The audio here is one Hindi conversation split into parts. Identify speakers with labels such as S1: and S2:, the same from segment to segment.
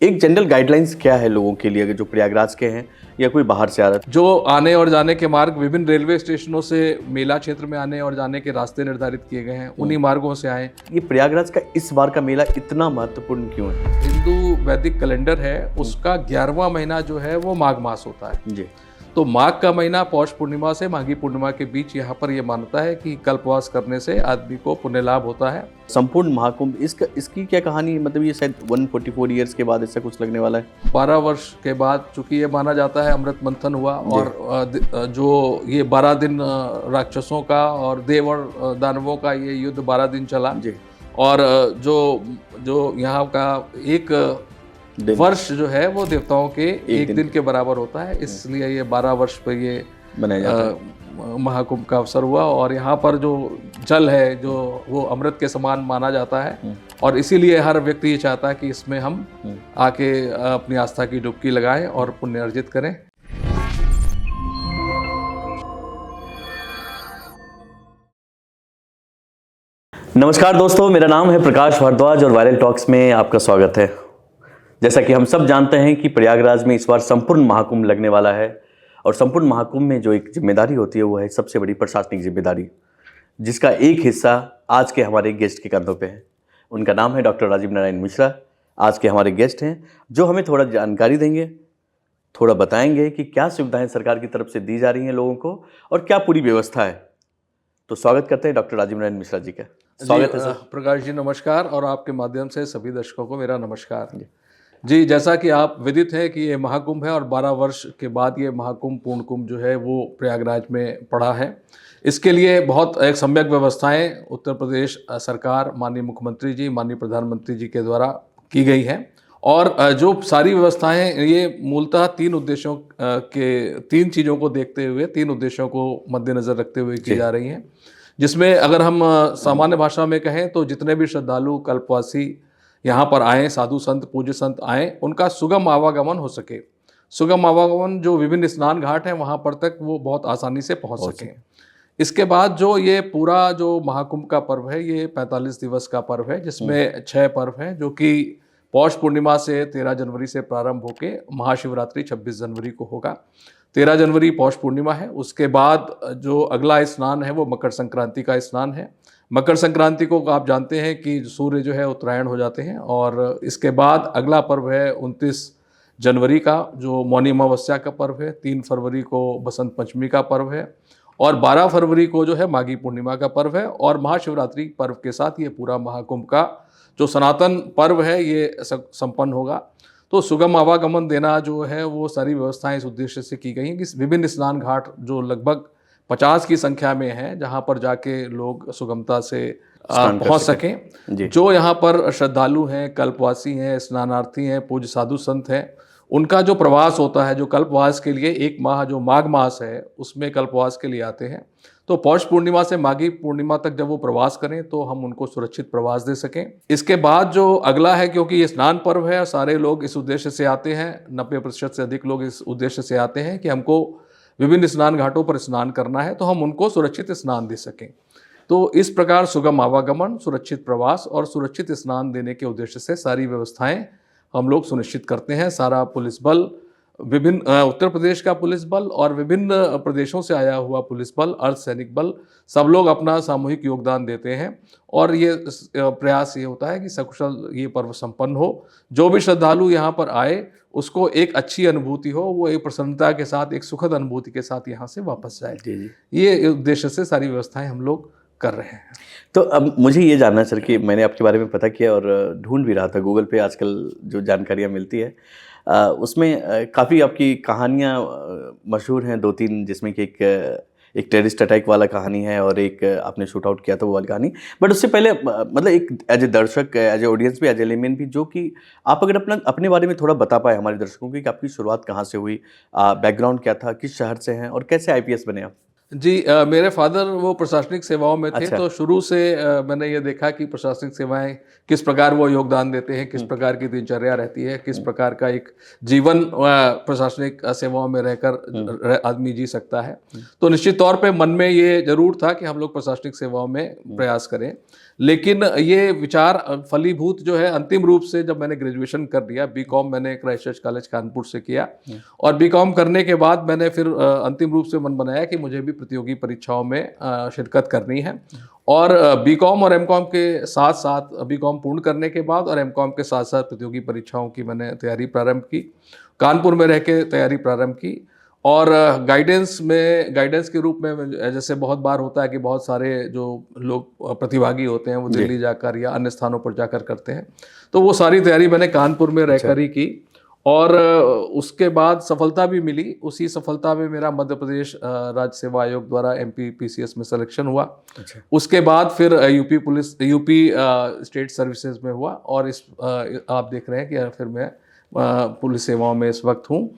S1: एक जनरल गाइडलाइंस क्या है लोगों के लिए, अगर जो प्रयागराज के हैं या कोई बाहर से आ रहा है?
S2: जो आने और जाने के मार्ग विभिन्न रेलवे स्टेशनों से मेला क्षेत्र में आने और जाने के रास्ते निर्धारित किए गए हैं, उन्हीं मार्गों से आए।
S1: ये प्रयागराज का इस बार का मेला इतना महत्वपूर्ण क्यों है?
S2: हिंदू वैदिक कैलेंडर है, उसका 11वां महीना जो है वो माघ मास होता है।
S1: जी।
S2: तो माघ का महीना पौष पूर्णिमा से माघी पूर्णिमा के बीच यहाँ पर ये मान्यता है कि कल्पवास करने से आदमी को पुण्य लाभ होता है।
S1: संपूर्ण महाकुंभ इसकी क्या कहानी है? मतलब ये शायद 144 ईयर्स के बाद ऐसा कुछ लगने वाला है।
S2: 12 वर्ष के बाद चूंकि ये माना जाता है अमृत मंथन हुआ और जो ये 12 दिन राक्षसों का और देव और दानवों का ये युद्ध 12 दिन चला
S1: जी।
S2: और जो यहाँ का एक वर्ष जो है वो देवताओं के एक दिन के बराबर होता है, इसलिए ये 12 वर्ष पर ये
S1: बनाया जाता है।
S2: महाकुंभ का अवसर हुआ और यहाँ पर जो जल है जो वो अमृत के समान माना जाता है और इसीलिए हर व्यक्ति ये चाहता है कि इसमें हम आके अपनी आस्था की डुबकी लगाएं और पुण्य अर्जित करें।
S1: नमस्कार दोस्तों, मेरा नाम है प्रकाश भारद्वाज और वायरल टॉक्स में आपका स्वागत है। जैसा कि हम सब जानते हैं कि प्रयागराज में इस बार संपूर्ण महाकुंभ लगने वाला है और संपूर्ण महाकुंभ में जो एक जिम्मेदारी होती है वो है सबसे बड़ी प्रशासनिक जिम्मेदारी, जिसका एक हिस्सा आज के हमारे गेस्ट के कंधों पे है। उनका नाम है डॉक्टर राजीव नारायण मिश्रा। आज के हमारे गेस्ट हैं जो हमें थोड़ा जानकारी देंगे, थोड़ा बताएंगे कि क्या सुविधाएं सरकार की तरफ से दी जा रही हैं लोगों को और क्या पूरी व्यवस्था है। तो स्वागत करते हैं डॉक्टर राजीव नारायण मिश्रा जी का। स्वागत है सर।
S2: प्रकाश जी नमस्कार और आपके माध्यम से सभी दर्शकों को मेरा नमस्कार। जी, जैसा कि आप विदित है कि ये महाकुंभ है और 12 वर्ष के बाद ये महाकुंभ पूर्ण कुंभ जो है वो प्रयागराज में पड़ा है। इसके लिए बहुत एक सम्यक व्यवस्थाएं उत्तर प्रदेश सरकार, माननीय मुख्यमंत्री जी, माननीय प्रधानमंत्री जी के द्वारा की गई हैं और जो सारी व्यवस्थाएं ये मूलतः 3 उद्देश्यों के 3 चीज़ों को देखते हुए, 3 उद्देश्यों को मद्देनज़र रखते हुए की जा रही हैं, जिसमें अगर हम सामान्य भाषा में कहें तो जितने भी श्रद्धालु कल्पवासी यहाँ पर आएँ, साधु संत पूज्य संत आएँ, उनका सुगम आवागमन हो सके। सुगम आवागमन जो विभिन्न स्नान घाट हैं वहाँ पर तक वो बहुत आसानी से पहुँच सकें। इसके बाद जो ये पूरा जो महाकुंभ का पर्व है ये 45 दिवस का पर्व है, जिसमें 6 पर्व हैं जो कि पौष पूर्णिमा से 13 जनवरी से प्रारंभ होके महाशिवरात्रि 26 जनवरी को होगा। 13 जनवरी पौष पूर्णिमा है। उसके बाद जो अगला स्नान है वो मकर संक्रांति का स्नान है। मकर संक्रांति को आप जानते हैं कि सूर्य जो है उत्तरायण हो जाते हैं और इसके बाद अगला पर्व है 29 जनवरी का जो मौनी अमावस्या का पर्व है। 3 फरवरी को बसंत पंचमी का पर्व है और 12 फरवरी को जो है माघी पूर्णिमा का पर्व है और महाशिवरात्रि पर्व के साथ ये पूरा महाकुंभ का जो सनातन पर्व है ये संपन्न होगा। तो सुगम आवागमन देना जो है वो सारी व्यवस्थाएं इस उद्देश्य से की गई हैं कि विभिन्न स्नान घाट जो लगभग 50 की संख्या में है जहां पर जाके लोग सुगमता से पहुंच सकें। जो यहाँ पर श्रद्धालु हैं, कल्पवासी हैं, स्नानार्थी हैं, पूज्य साधु संत हैं, उनका जो प्रवास होता है, जो कल्पवास के लिए 1 माह जो माघ मास है उसमें कल्पवास के लिए आते हैं, तो पौष पूर्णिमा से माघी पूर्णिमा तक जब वो प्रवास करें तो हम उनको सुरक्षित प्रवास दे सकें। इसके बाद जो अगला है, क्योंकि ये स्नान पर्व है, सारे लोग इस उद्देश्य से आते हैं, 90% से अधिक लोग इस उद्देश्य से आते हैं कि हमको विभिन्न स्नान घाटों पर स्नान करना है, तो हम उनको सुरक्षित स्नान दे सकें। तो इस प्रकार सुगम आवागमन, सुरक्षित प्रवास और सुरक्षित स्नान देने के उद्देश्य से सारी व्यवस्थाएं हम लोग सुनिश्चित करते हैं। सारा पुलिस बल, विभिन्न उत्तर प्रदेश का पुलिस बल और विभिन्न प्रदेशों से आया हुआ पुलिस बल, अर्धसैनिक बल, सब लोग अपना सामूहिक योगदान देते हैं और ये प्रयास ये होता है कि सकुशल ये पर्व संपन्न हो। जो भी श्रद्धालु यहाँ पर आए उसको एक अच्छी अनुभूति हो, वो एक प्रसन्नता के साथ, एक सुखद अनुभूति के साथ यहाँ से वापस जाए। ये उद्देश्य से सारी व्यवस्थाएं हम लोग कर रहे हैं।
S1: तो अब मुझे ये जानना सर कि मैंने आपके बारे में पता किया और ढूंढ भी रहा था गूगल पे, आजकल जो जानकारियाँ मिलती है उसमें काफ़ी आपकी कहानियाँ मशहूर हैं, 2-3, जिसमें कि एक टेररिस्ट अटैक वाला कहानी है और एक आपने शूट आउट किया था वो वाली कहानी। बट उससे पहले मतलब एक एज ए दर्शक, एज ए ऑडियंस भी, एज ए लेमैन भी, जो कि आप अगर अपने बारे में थोड़ा बता पाए हमारे दर्शकों की कि आपकी शुरुआत कहाँ से हुई, बैकग्राउंड क्या था, किस शहर से हैं और कैसे IPS बने आप?
S2: जी मेरे फादर वो प्रशासनिक सेवाओं में थे,
S1: अच्छा।
S2: तो शुरू से मैंने ये देखा कि प्रशासनिक सेवाएं किस प्रकार वो योगदान देते हैं, किस प्रकार की दिनचर्या रहती है, किस प्रकार का एक जीवन प्रशासनिक सेवाओं में रहकर आदमी जी सकता है। तो निश्चित तौर पे मन में ये जरूर था कि हम लोग प्रशासनिक सेवाओं में प्रयास करें, लेकिन ये विचार फलीभूत जो है अंतिम रूप से जब मैंने ग्रेजुएशन कर लिया, बीकॉम मैंने क्राइस्ट चर्च कॉलेज कानपुर से किया, और बीकॉम करने के बाद मैंने फिर अंतिम रूप से मन बनाया कि मुझे भी प्रतियोगी परीक्षाओं में शिरकत करनी है। और बीकॉम और एमकॉम के साथ साथ, बीकॉम पूर्ण करने के बाद और एमकॉम के साथ साथ प्रतियोगी परीक्षाओं की मैंने तैयारी प्रारंभ की, कानपुर में रह के तैयारी प्रारंभ की। और गाइडेंस के रूप में, जैसे बहुत बार होता है कि बहुत सारे जो लोग प्रतिभागी होते हैं वो दिल्ली जाकर या अन्य स्थानों पर जाकर करते हैं, तो वो सारी तैयारी मैंने कानपुर में रहकर ही की। और उसके बाद सफलता भी मिली। उसी सफलता में मेरा मध्य प्रदेश राज्य सेवा आयोग द्वारा MPPCS में सिलेक्शन हुआ।
S1: अच्छा।
S2: उसके बाद फिर यूपी स्टेट सर्विसेज में हुआ, और आप देख रहे हैं कि फिर मैं पुलिस सेवाओं में इस वक्त हूँ।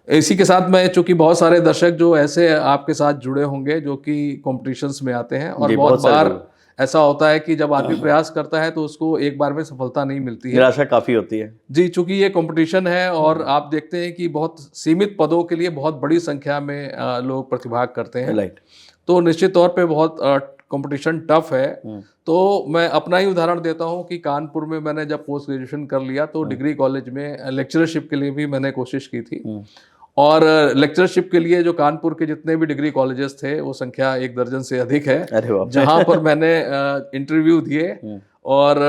S2: इसी के साथ मैं, चूंकि बहुत सारे दर्शक जो ऐसे आपके साथ जुड़े होंगे जो कि कॉम्पिटिशन्स में आते हैं, और बहुत बार ऐसा होता है कि जब आदमी प्रयास करता है तो उसको एक बार में सफलता नहीं मिलती है,
S1: निराशा काफी होती है।
S2: जी, चूंकि ये कंपटीशन है और आप देखते हैं कि बहुत सीमित पदों के लिए बहुत बड़ी संख्या में लोग प्रतिभाग करते हैं, तो निश्चित तौर पे बहुत कंपटीशन टफ है। तो मैं अपना ही उदाहरण देता हूं कि कानपुर में मैंने जब पोस्ट ग्रेजुएशन कर लिया तो डिग्री कॉलेज में लेक्चरशिप के लिए भी मैंने कोशिश की थी, और लेक्चरशिप के लिए जो कानपुर के जितने भी डिग्री कॉलेजेस थे वो संख्या 1 दर्जन से अधिक है, जहां पर मैंने इंटरव्यू दिए, और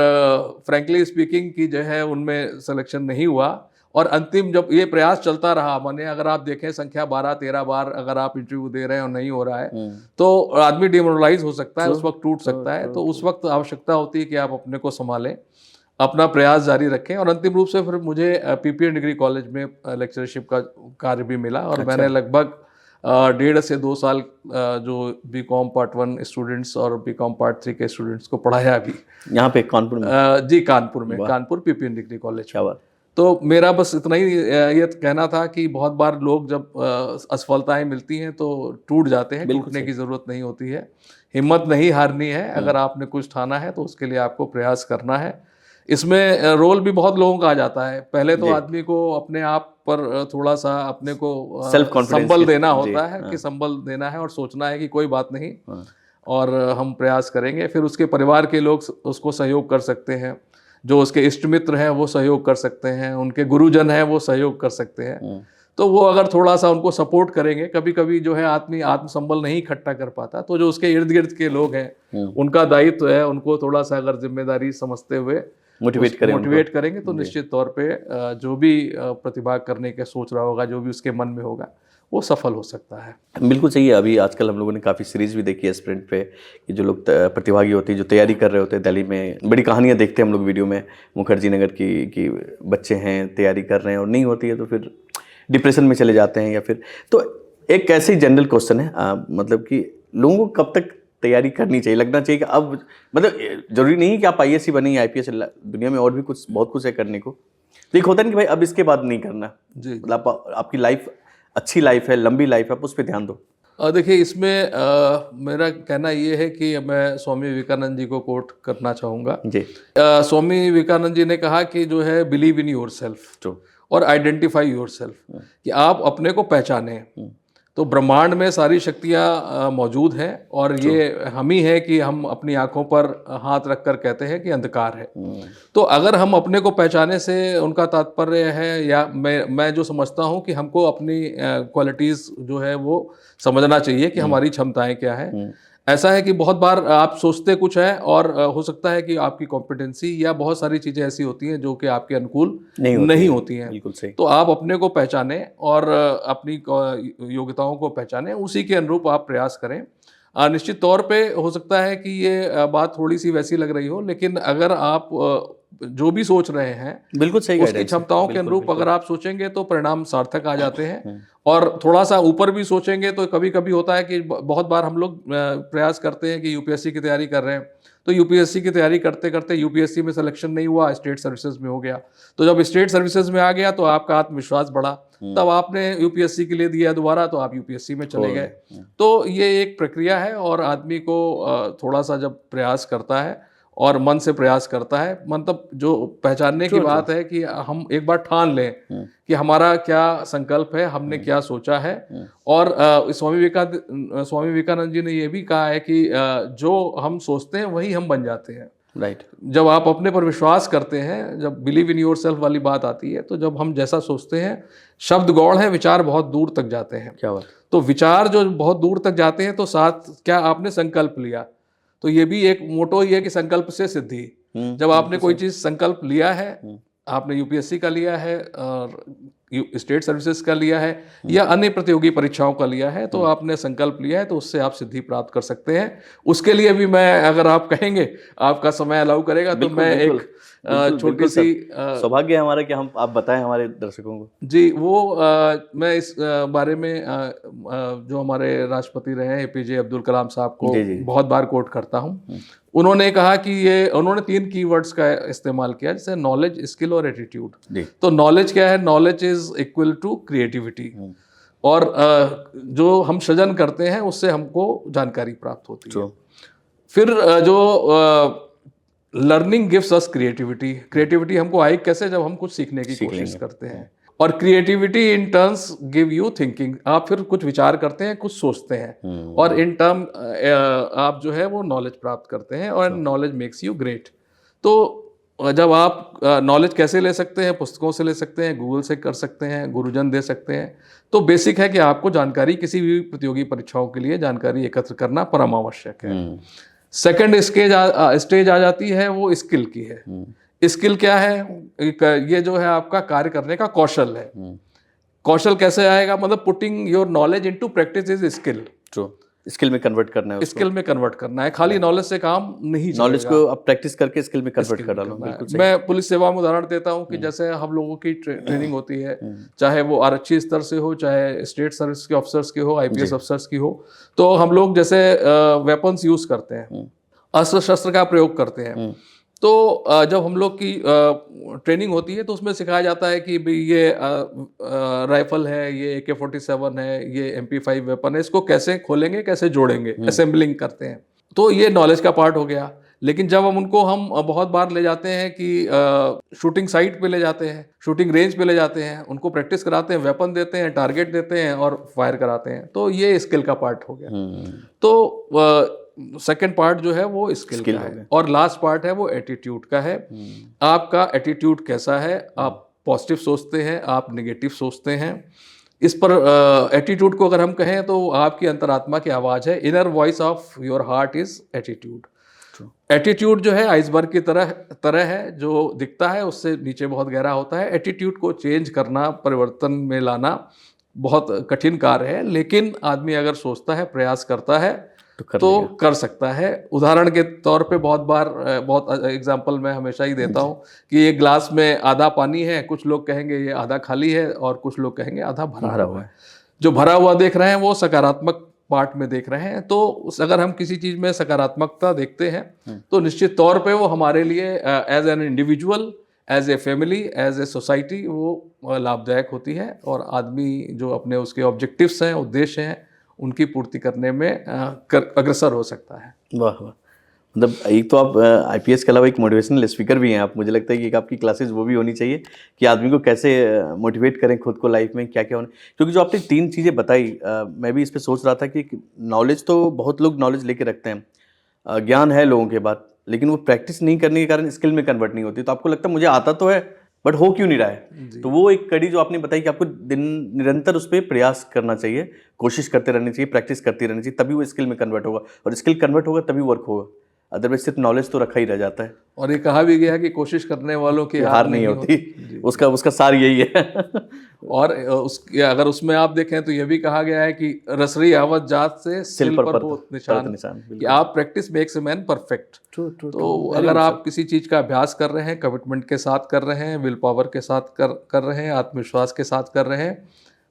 S2: फ्रैंकली स्पीकिंग की जो है उनमें सिलेक्शन नहीं हुआ। और अंतिम जब ये प्रयास चलता रहा, माने अगर आप देखें संख्या 12-13 बार अगर आप इंटरव्यू दे रहे हैं और नहीं हो रहा है तो आदमी डिमोरलाइज हो सकता है, उस वक्त टूट सकता है। तो उस वक्त आवश्यकता होती है कि आप अपने को संभालें, अपना प्रयास जारी रखें। और अंतिम रूप से फिर मुझे PPN डिग्री कॉलेज में लेक्चरशिप का कार्य भी मिला, और मैंने लगभग 1.5 से 2 साल जो बीकॉम पार्ट 1 स्टूडेंट्स और बीकॉम पार्ट 3 के स्टूडेंट्स को पढ़ाया अभी यहाँ पे कानपुर में। जी, कानपुर में, कानपुर PPN डिग्री कॉलेज। क्या बात। तो मेरा बस इतना ही ये कहना था कि बहुत बार लोग जब असफलताएं मिलती हैं तो टूट जाते हैं, टूटने की ज़रूरत नहीं होती है, हिम्मत नहीं हारनी है। अगर आपने कुछ ठाना है तो उसके लिए आपको प्रयास करना है। इसमें रोल भी बहुत लोगों का आ जाता है। पहले तो आदमी को अपने आप पर थोड़ा सा अपने को संबल देना होता है, कि संबल देना है और सोचना है कि कोई बात नहीं, और हम प्रयास करेंगे। फिर उसके परिवार के लोग उसको सहयोग कर सकते हैं, जो उसके इष्ट मित्र हैं वो सहयोग कर सकते हैं, उनके गुरुजन हैं वो सहयोग कर सकते हैं। तो वो अगर थोड़ा सा उनको सपोर्ट करेंगे, कभी कभी जो है आदमी आत्मसंबल नहीं इकट्ठा कर पाता, तो जो उसके इर्द गिर्द के लोग हैं उनका दायित्व है, उनको थोड़ा सा अगर जिम्मेदारी समझते हुए मोटिवेट करेंगे तो निश्चित तौर पे जो भी प्रतिभा करने का सोच रहा होगा, जो भी उसके मन में होगा, वो सफल हो सकता है।
S1: बिल्कुल सही है। अभी आजकल हम लोगों ने काफ़ी सीरीज़ भी देखी है स्प्रिंट पे, कि जो लोग प्रतिभागी होते हैं, जो तैयारी कर रहे होते हैं, दिल्ली में बड़ी कहानियाँ देखते हैं हम लोग वीडियो में, मुखर्जी नगर की, कि बच्चे हैं तैयारी कर रहे हैं और नहीं होती है तो फिर डिप्रेशन में चले जाते हैं। या फिर तो एक ऐसे ही जनरल क्वेश्चन है, मतलब कि लोगों को कब तक तैयारी करनी चाहिए, लगना चाहिए कि अब, मतलब जरूरी नहीं कि आप IAS ही बने, IPS, दुनिया में और भी कुछ बहुत कुछ है करने को, तो एक होता है ना कि भाई अब इसके बाद नहीं करना जी, मतलब आपकी लाइफ अच्छी लाइफ है, लंबी लाइफ है, आप उस पर ध्यान दो।
S2: देखिए, इसमें मेरा कहना ये है कि मैं स्वामी विवेकानंद जी को कोट करना चाहूँगा जी। स्वामी विवेकानंद जी ने कहा कि जो है, बिलीव इन योर सेल्फ और आइडेंटिफाई योर सेल्फ, कि आप अपने को पहचाने। तो ब्रह्मांड में सारी शक्तियाँ मौजूद हैं, और ये हम ही है कि हम अपनी आंखों पर हाथ रखकर कहते हैं कि अंधकार है। तो अगर हम अपने को पहचाने से उनका तात्पर्य है, या मैं जो समझता हूँ कि हमको अपनी क्वालिटीज़ जो है वो समझना चाहिए कि हमारी क्षमताएं क्या है। ऐसा है कि बहुत बार आप सोचते कुछ है, और हो सकता है कि आपकी कॉम्पिटेंसी या बहुत सारी चीज़ें ऐसी होती हैं जो कि आपके अनुकूल नहीं होती हैं। बिल्कुल सही। तो आप अपने को पहचानें और अपनी योग्यताओं को पहचानें, उसी के अनुरूप आप प्रयास करें। निश्चित तौर पे हो सकता है कि ये बात थोड़ी सी वैसी लग रही हो, लेकिन अगर आप जो भी सोच रहे हैं बिल्कुल सही, उसकी क्षमताओं के अनुरूप अगर आप सोचेंगे तो परिणाम सार्थक आ जाते हैं। और थोड़ा सा ऊपर भी सोचेंगे तो कभी कभी होता है कि बहुत बार हम लोग प्रयास करते हैं कि UPSC की तैयारी कर रहे हैं तो यूपीएससी की तैयारी करते करते यूपीएससी में सिलेक्शन नहीं हुआ, स्टेट सर्विसेज में हो गया। तो जब स्टेट सर्विसेज में आ गया तो आपका आत्मविश्वास बढ़ा, तब आपने यूपीएससी के लिए दिया दोबारा, तो आप यूपीएससी में चले गए। तो ये एक प्रक्रिया है, और आदमी को थोड़ा सा जब प्रयास करता है और मन से प्रयास करता है, मतलब जो पहचानने की बात है कि हम एक बार ठान लें कि हमारा क्या संकल्प है, हमने क्या सोचा है। और स्वामी विवेकानंद जी ने ये भी कहा है कि जो हम सोचते हैं वही हम बन जाते हैं।
S1: राइट।
S2: जब आप अपने पर विश्वास करते हैं, जब बिलीव इन योर सेल्फ वाली बात आती है, तो जब हम जैसा सोचते हैं, शब्द गौड़ है, विचार बहुत दूर तक जाते हैं।
S1: क्या बात।
S2: तो विचार जो बहुत दूर तक जाते हैं, तो साथ क्या आपने संकल्प लिया, तो ये भी एक मोटो ही है कि संकल्प से सिद्धि। जब आपने कोई चीज संकल्प लिया है, आपने यूपीएससी का लिया है और स्टेट सर्विसेज का लिया है या अन्य प्रतियोगी परीक्षाओं का लिया है, तो आपने संकल्प लिया है, तो उससे आप सिद्धि प्राप्त कर सकते हैं। उसके लिए भी मैं, अगर आप कहेंगे, आपका समय अलाउ करेगा, तो मैं एक छोटी सी
S1: सौभाग्य है हमारा कि हम आप बताएं हमारे दर्शकों को।
S2: जी, वो मैं इस बारे में जो हमारे राष्ट्रपति रहे हैं एपीजे अब्दुल कलाम साहब को बहुत बार कोट करता हूँ। उन्होंने कहा कि उन्होंने 3 कीवर्ड्स का इस्तेमाल किया, जैसे नॉलेज, स्किल और एटीट्यूड। तो नॉलेज क्या है? Knowledge is equal to creativity, और जो हम सृजन करते हैं उससे हमको जानकारी प्राप्त होती है। फिर जो learning gives us creativity, creativity हमको आई कैसे? जब हम कुछ सीखने की कोशिश करते हैं। और creativity in terms give you thinking, आप फिर कुछ विचार करते हैं, कुछ सोचते हैं, और इन टर्म आप जो है वो नॉलेज प्राप्त करते हैं, और नॉलेज मेक्स यू ग्रेट। तो जब आप नॉलेज कैसे ले सकते हैं? पुस्तकों से ले सकते हैं, गूगल से कर सकते हैं, गुरुजन दे सकते हैं। तो बेसिक है कि आपको जानकारी, किसी भी प्रतियोगी परीक्षाओं के लिए जानकारी एकत्र करना परम आवश्यक है। सेकंड स्टेज आ जाती है, वो स्किल की है। स्किल क्या है? ये जो है आपका कार्य करने का कौशल है। कौशल कैसे आएगा? मतलब putting your knowledge into practice is skill.
S1: Skill में कन्वर्ट करना है,
S2: स्किल में कन्वर्ट करना है। खाली नॉलेज से काम नहीं चलेगा,
S1: नॉलेज को आप प्रैक्टिस करके स्किल में कन्वर्ट कर डालो। बिल्कुल सही।
S2: मैं पुलिस सेवा में उदाहरण देता हूँ कि जैसे हम लोगों की ट्रेनिंग होती है, चाहे वो आरक्षी स्तर से हो, चाहे स्टेट सर्विस के ऑफिसर्स की हो, आईपीएस ऑफिसर्स की हो, तो हम लोग जैसे वेपन्स यूज करते हैं, अस्त्र शस्त्र का प्रयोग करते हैं। तो जब हम लोग की ट्रेनिंग होती है, तो उसमें सिखाया जाता है कि भाई ये राइफल है, ये AK-47 है, ये MP5 वेपन है, इसको कैसे खोलेंगे, कैसे जोड़ेंगे, असेंबलिंग करते हैं। तो ये नॉलेज का पार्ट हो गया। लेकिन जब हम बहुत बार ले जाते हैं कि शूटिंग साइट पे ले जाते हैं, शूटिंग रेंज पे ले जाते हैं, उनको प्रैक्टिस कराते हैं, वेपन देते हैं, टारगेट देते हैं और फायर कराते हैं, तो ये स्किल का पार्ट हो गया। तो सेकेंड पार्ट जो है वो स्किल का है, और लास्ट पार्ट है वो एटीट्यूड का है। आपका एटीट्यूड कैसा है? आप पॉजिटिव सोचते हैं, आप नेगेटिव सोचते हैं? इस पर एटीट्यूड को अगर हम कहें तो आपकी अंतरात्मा की आवाज़ है, inner voice of your heart is attitude. Attitude जो है आइसबर्ग की तरह है, जो दिखता है उससे नीचे बहुत गहरा होता है। एटीट्यूड को चेंज करना, परिवर्तन में लाना बहुत कठिन कार्य है, लेकिन आदमी अगर सोचता है, प्रयास करता है, तो कर सकता है। उदाहरण के तौर पे बहुत एग्जांपल मैं हमेशा ही देता हूँ कि ये ग्लास में आधा पानी है, कुछ लोग कहेंगे ये आधा खाली है, और कुछ लोग कहेंगे आधा भरा हुआ है। जो भरा हुआ देख रहे हैं वो सकारात्मक पार्ट में देख रहे हैं। तो अगर हम किसी चीज में सकारात्मकता देखते हैं, तो निश्चित तौर पे वो हमारे लिए as an individual, as a family, as a society वो लाभदायक होती है, और आदमी जो अपने उसके ऑब्जेक्टिव्स हैं, उद्देश्य हैं, उनकी पूर्ति करने में अग्रसर हो सकता है।
S1: वाह वाह, मतलब एक तो आप आईपीएस के अलावा एक मोटिवेशनल स्पीकर भी हैं आप। मुझे लगता है कि एक आपकी क्लासेस वो भी होनी चाहिए कि आदमी को कैसे मोटिवेट करें खुद को लाइफ में, क्या क्या होने। क्योंकि जो आपने 3 चीज़ें बताई, मैं भी इस पर सोच रहा था कि नॉलेज तो बहुत लोग नॉलेज लेके रखते हैं, ज्ञान है लोगों के पास, लेकिन वो प्रैक्टिस नहीं करने के कारण स्किल में कन्वर्ट नहीं होती। तो आपको लगता है मुझे आता तो है बट हो क्यों नहीं रहा है? तो वो एक कड़ी जो आपने बताई कि आपको निरंतर उस पर प्रयास करना चाहिए, कोशिश करते रहनी चाहिए, प्रैक्टिस करती रहनी चाहिए, तभी वो स्किल में कन्वर्ट होगा, और स्किल कन्वर्ट होगा तभी वर्क होगा। अदरवाइज सिर्फ नॉलेज तो रखा ही रह जाता है।
S2: और ये कहा भी गया कि कोशिश करने वालों की हार नहीं होती।
S1: उसका सार यही है।
S2: और अगर उसमें आप देखें तो यह भी कहा गया है कि रसरी आवत जात से सिल पर हो निशान, कि आप practice makes a man perfect. तो अगर आप किसी चीज का अभ्यास कर रहे हैं, कमिटमेंट के साथ कर रहे हैं, विल पावर के साथ कर रहे हैं, आत्मविश्वास के साथ कर रहे हैं,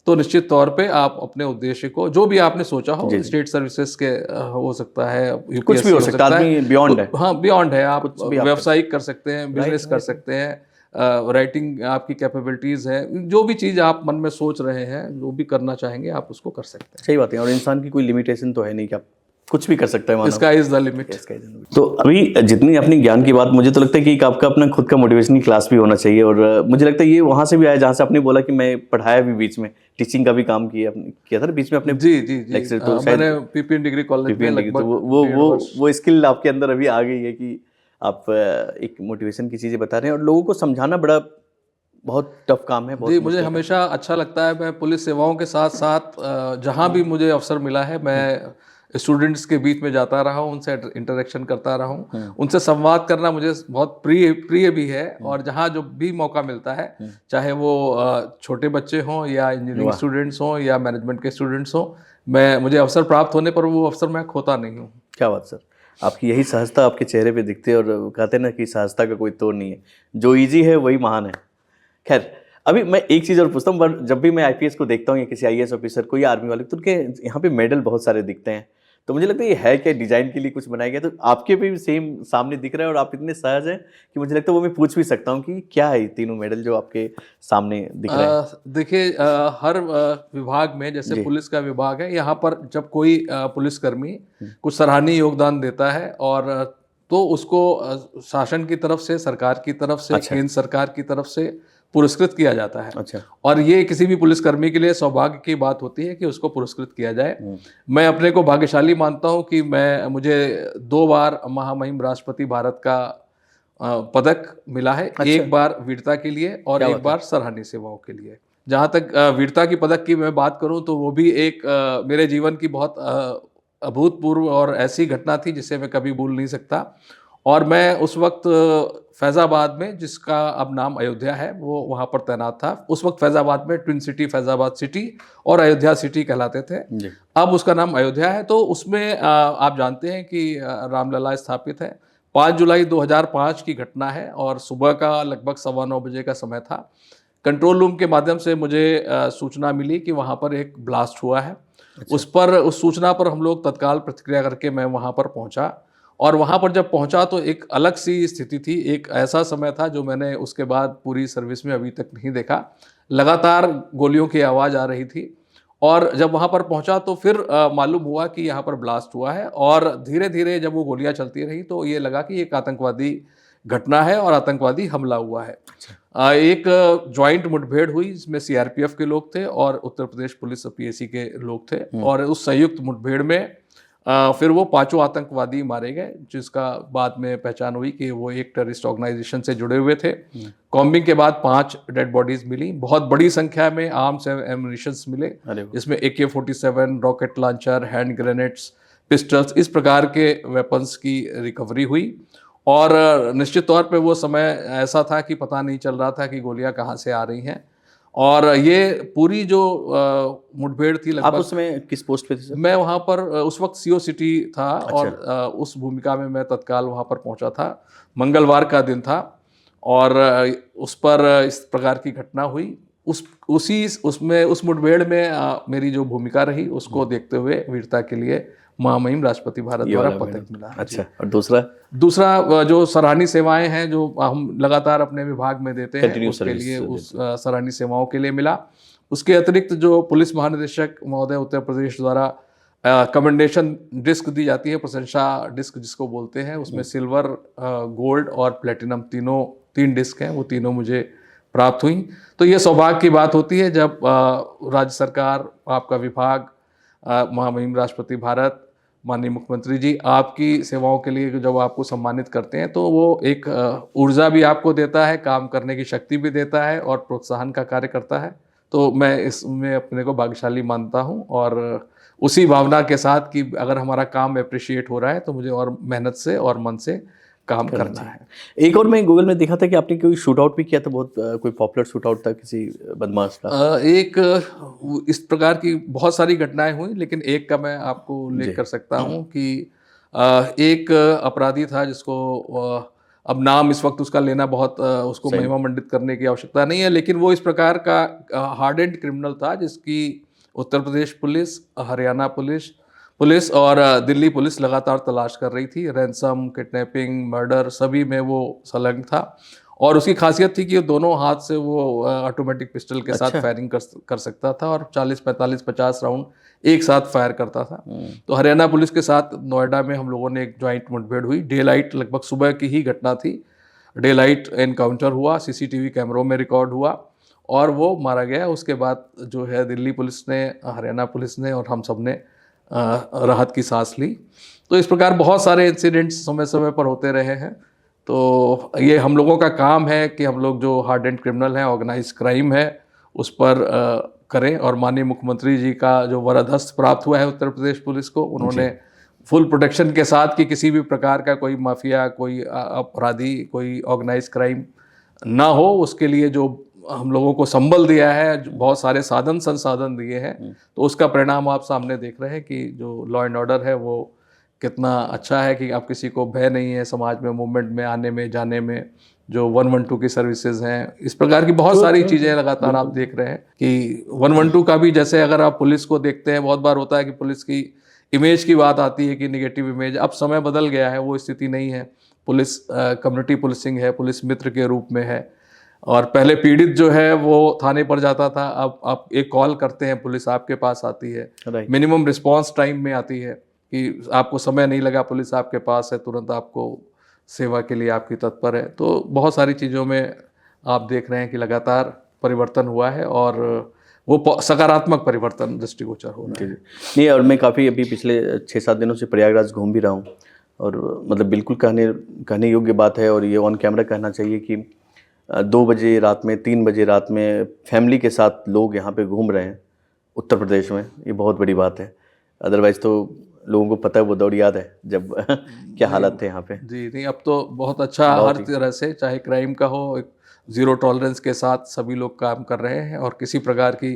S2: तो निश्चित तौर पे आप अपने उद्देश्य को, जो भी आपने सोचा हो, स्टेट सर्विसेज के हो सकता है,
S1: कुछ भी हो सकता है, आदमी बियॉन्ड है।
S2: हाँ, बियॉन्ड है, आप
S1: कुछ भी आप
S2: व्यवसायिक कर सकते हैं, बिजनेस कर सकते हैं, राइटिंग आपकी कैपेबिलिटीज है, जो भी चीज़ आप मन में सोच रहे हैं, जो भी करना चाहेंगे आप उसको कर सकते हैं।
S1: सही बात है, और इंसान की कोई लिमिटेशन तो है नहीं कि आप कुछ भी कर सकता है Manav.
S2: Sky is the limit.
S1: तो अभी जितनी अपनी ज्ञान की बात, मुझे तो लगता है कि एक आपका अपना खुद का मोटिवेशनल क्लास भी होना चाहिए, और मुझे लगता है ये वहाँ से भी आया जहाँ से आपने बोला कि मैं पढ़ाया भी बीच में, टीचिंग का भी काम किया था ना बीच में अपने।
S2: जी जी जी,
S1: लेक्चर तो
S2: मैंने पीपीएन डिग्री कॉलेज में लगभग
S1: वो स्किल आपके अंदर अभी आ गई है कि आप एक मोटिवेशन की चीज़ें बता रहे हैं, और लोगों को समझाना बहुत टफ काम है।
S2: जी, मुझे हमेशा अच्छा लगता है, मैं पुलिस सेवाओं के साथ साथ जहाँ भी मुझे अवसर मिला है, मैं स्टूडेंट्स के बीच में जाता रहा हूँ, उनसे इंटरेक्शन करता रहा हूँ, उनसे संवाद करना मुझे बहुत प्रिय भी है। और जहाँ जो भी मौका मिलता है, चाहे वो छोटे बच्चे हों या इंजीनियरिंग स्टूडेंट्स हों या मैनेजमेंट के स्टूडेंट्स हों, मुझे अवसर प्राप्त होने पर वो अवसर मैं खोता नहीं हूँ।
S1: क्या बात सर, आपकी यही सहजता आपके चेहरे पे दिखती है, और कहते हैं ना कि सहजता का कोई तोड़ नहीं है, जो ईजी है वही महान है। खैर, अभी मैं एक चीज़ और पूछता हूँ, जब भी मैं आईपीएस को देखता हूँ या किसी आईएएस ऑफिसर को या आर्मी वाले, तो उनके यहाँ पे मेडल बहुत सारे दिखते हैं, तो मुझे लगता है ये है क्या, डिजाइन के लिए कुछ बनाया गया? तो आपके भी सेम सामने दिख रहा है, और आप इतने सहज हैं कि मुझे लगता है वो मैं पूछ भी सकता हूँ कि क्या है ये तीनों मेडल जो आपके सामने दिख रहे हैं?
S2: देखिए, हर विभाग में, जैसे पुलिस का विभाग है, यहाँ पर जब कोई पुलिसकर्मी कुछ सराहनीय योगदान देता है, और तो उसको शासन की तरफ से, सरकार की तरफ से, केंद्र सरकार की तरफ से पुरस्कृत किया जाता है।
S1: अच्छा।
S2: और ये किसी भी पुलिसकर्मी के लिए सौभाग्य की बात होती है कि उसको पुरस्कृत किया जाए। मैं अपने को भाग्यशाली मानता हूँ कि मुझे 2 बार महामहिम राष्ट्रपति भारत का पदक मिला है।
S1: अच्छा।
S2: एक बार वीरता के लिए और एक बार सराहनीय सेवाओं के लिए। जहाँ तक वीरता की पदक की मैं बात करूँ, तो वो भी एक मेरे जीवन की बहुत अभूतपूर्व और ऐसी घटना थी जिसे मैं कभी भूल नहीं सकता। और मैं उस वक्त फैज़ाबाद में, जिसका अब नाम अयोध्या है, वो वहाँ पर तैनात था। उस वक्त फैज़ाबाद में ट्विन सिटी, फैज़ाबाद सिटी और अयोध्या सिटी कहलाते थे। अब उसका नाम अयोध्या है। तो उसमें आप जानते हैं कि रामलला स्थापित है। 5 जुलाई 2005 की घटना है, और सुबह का लगभग 9:15 बजे का समय था। कंट्रोल रूम के माध्यम से मुझे सूचना मिली कि वहाँ पर एक ब्लास्ट हुआ है। अच्छा। उस सूचना पर हम लोग तत्काल प्रतिक्रिया करके मैं वहाँ पर पहुँचा, और वहाँ पर जब पहुँचा तो एक अलग सी स्थिति थी। एक ऐसा समय था जो मैंने उसके बाद पूरी सर्विस में अभी तक नहीं देखा। लगातार गोलियों की आवाज़ आ रही थी, और जब वहाँ पर पहुँचा तो फिर मालूम हुआ कि यहाँ पर ब्लास्ट हुआ है। और धीरे धीरे जब वो गोलियाँ चलती रही तो ये लगा कि एक आतंकवादी घटना है और आतंकवादी हमला हुआ है। एक ज्वाइंट मुठभेड़ हुई, जिसमें सीआरपीएफ के लोग थे और उत्तर प्रदेश पुलिस पीएसी के लोग थे। और उस संयुक्त मुठभेड़ में फिर वो 5 आतंकवादी मारे गए, जिसका बाद में पहचान हुई कि वो एक टेररिस्ट ऑर्गेनाइजेशन से जुड़े हुए थे। कॉम्बिंग के बाद 5 डेड बॉडीज मिली। बहुत बड़ी संख्या में आर्म्स एंड एमुनिशंस मिले, जिसमें AK-47, rocket launcher, hand grenades, pistols, इस प्रकार के वेपन्स की रिकवरी हुई। और निश्चित तौर पे वो समय ऐसा था कि पता नहीं चल रहा था कि गोलियां कहाँ से आ रही हैं। और ये पूरी जो मुठभेड़ थी, लगभग।
S1: आप उस समय किस पोस्ट पे थे सर?
S2: मैं वहाँ पर उस वक्त CO सिटी था।
S1: अच्छा।
S2: और उस भूमिका में मैं तत्काल वहाँ पर पहुँचा था। मंगलवार का दिन था, और उस पर इस प्रकार की घटना हुई। उस मुठभेड़ में मेरी जो भूमिका रही, उसको देखते हुए वीरता के लिए महामहिम राष्ट्रपति भारत द्वारा पदक मिला।
S1: अच्छा। और
S2: दूसरा जो सराहनीय सेवाएं हैं, जो हम लगातार अपने विभाग में देते हैं, उसके लिए उस सराहनीय सेवाओं के लिए मिला। उसके अतिरिक्त जो पुलिस महानिदेशक महोदय उत्तर प्रदेश द्वारा कमेंडेशन डिस्क दी जाती है, प्रशंसा डिस्क जिसको बोलते हैं, उसमें सिल्वर, गोल्ड और प्लेटिनम, 3 डिस्क हैं, वो तीनों मुझे प्राप्त हुई। तो ये सौभाग्य की बात होती है जब राज्य सरकार, आपका विभाग, महामहिम राष्ट्रपति भारत, माननीय मुख्यमंत्री जी आपकी सेवाओं के लिए जब आपको सम्मानित करते हैं, तो वो एक ऊर्जा भी आपको देता है, काम करने की शक्ति भी देता है और प्रोत्साहन का कार्य करता है। तो मैं इसमें अपने को भाग्यशाली मानता हूँ, और उसी भावना के साथ कि अगर हमारा काम अप्रिशिएट हो रहा है तो मुझे और मेहनत से और मन से काम करना है।
S1: एक और मैं गूगल में देखा था कि आपने कोई शूट आउट भी किया था, बहुत कोई पॉपुलर शूट आउट था किसी बदमाश का।
S2: इस प्रकार की बहुत सारी घटनाएं हुई, लेकिन एक का मैं आपको उल्लेख कर सकता हूं कि एक अपराधी था जिसको अब नाम इस वक्त उसका लेना बहुत उसको महिमा मंडित करने की आवश्यकता नहीं है, लेकिन वो इस प्रकार का हार्डेंड क्रिमिनल था जिसकी Uttar Pradesh police, Haryana police police और दिल्ली पुलिस लगातार तलाश कर रही थी। रैंसम, किडनैपिंग, मर्डर सभी में वो संलग्न था। और उसकी खासियत थी कि दोनों हाथ से वो ऑटोमेटिक पिस्टल के साथ फायरिंग कर सकता था और 40, 45, 50 राउंड एक साथ फायर करता था। तो हरियाणा पुलिस के साथ नोएडा में हम लोगों ने एक ज्वाइंट मुठभेड़ हुई। डे लाइट, लगभग सुबह की ही घटना थी। डे लाइट एनकाउंटर हुआ, सीसीटीवी कैमरों में रिकॉर्ड हुआ और वो मारा गया। उसके बाद जो है दिल्ली पुलिस ने, हरियाणा पुलिस ने और हम सब ने राहत की सांस ली। तो इस प्रकार बहुत सारे इंसिडेंट्स समय समय पर होते रहे हैं। तो ये हम लोगों का काम है कि हम लोग जो हार्ड एंड क्रिमिनल हैं, ऑर्गेनाइज क्राइम है, उस पर करें। और माननीय मुख्यमंत्री जी का जो वरदहस्त प्राप्त हुआ है उत्तर प्रदेश पुलिस को, उन्होंने फुल प्रोटेक्शन के साथ कि किसी भी प्रकार का कोई माफिया, कोई अपराधी, कोई ऑर्गेनाइज क्राइम ना हो, उसके लिए जो हम लोगों को संबल दिया है, बहुत सारे साधन संसाधन दिए हैं। तो उसका परिणाम आप सामने देख रहे हैं कि जो लॉ एंड ऑर्डर है वो कितना अच्छा है, कि आप किसी को भय नहीं है समाज में मूवमेंट में आने में जाने में। जो 112 की सर्विसेज हैं, इस प्रकार की बहुत सारी चीज़ें लगातार आप देख रहे हैं कि 112 का भी, जैसे अगर आप पुलिस को देखते हैं, बहुत बार होता है कि पुलिस की इमेज की बात आती है कि निगेटिव इमेज। अब समय बदल गया है, वो स्थिति नहीं है। पुलिस कम्युनिटी पुलिसिंग है, पुलिस मित्र के रूप में है। और पहले पीड़ित जो है वो थाने पर जाता था, अब आप एक कॉल करते हैं, पुलिस आपके पास आती है। मिनिमम रिस्पांस टाइम में आती है कि आपको समय नहीं लगा, पुलिस आपके पास है, तुरंत आपको सेवा के लिए आपकी तत्पर है। तो बहुत सारी चीज़ों में आप देख रहे हैं कि लगातार परिवर्तन हुआ है और वो सकारात्मक परिवर्तन दृष्टिगोचर हो रहा है।
S1: नहीं, और मैं काफ़ी अभी पिछले 6-7 दिनों से प्रयागराज घूम भी रहा हूँ और मतलब बिल्कुल कहने योग्य बात है। और ये ऑन कैमरा कहना चाहिए कि 2 बजे रात में, 3 बजे रात में फैमिली के साथ लोग यहाँ पे घूम रहे हैं उत्तर प्रदेश में, ये बहुत बड़ी बात है। अदरवाइज़ तो लोगों को पता है, वो दौड़ याद है जब क्या हालत थे यहाँ पे।
S2: जी नहीं, अब तो बहुत अच्छा, हर तरह से, चाहे क्राइम का हो, एक ज़ीरो टॉलरेंस के साथ सभी लोग काम कर रहे हैं और किसी प्रकार की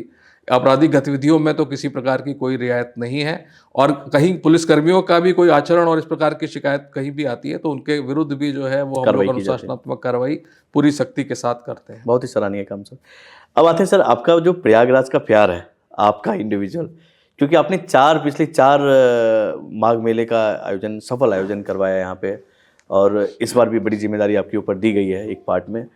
S2: आपराधिक गतिविधियों में तो किसी प्रकार की कोई रियायत नहीं है। और कहीं पुलिसकर्मियों का भी कोई आचरण और इस प्रकार की शिकायत कहीं भी आती है तो उनके विरुद्ध भी जो है वो हम लोग अनुशासनात्मक कार्रवाई पूरी सख्ती के साथ करते हैं।
S1: बहुत ही सराहनीय काम सर। अब आते हैं सर, आपका जो प्रयागराज का प्यार है, आपका इंडिविजुअल, क्योंकि आपने पिछले 4 माघ मेले का सफल आयोजन करवाया यहाँ पे, और इस बार भी बड़ी जिम्मेदारी आपके ऊपर दी गई है एक पार्ट में।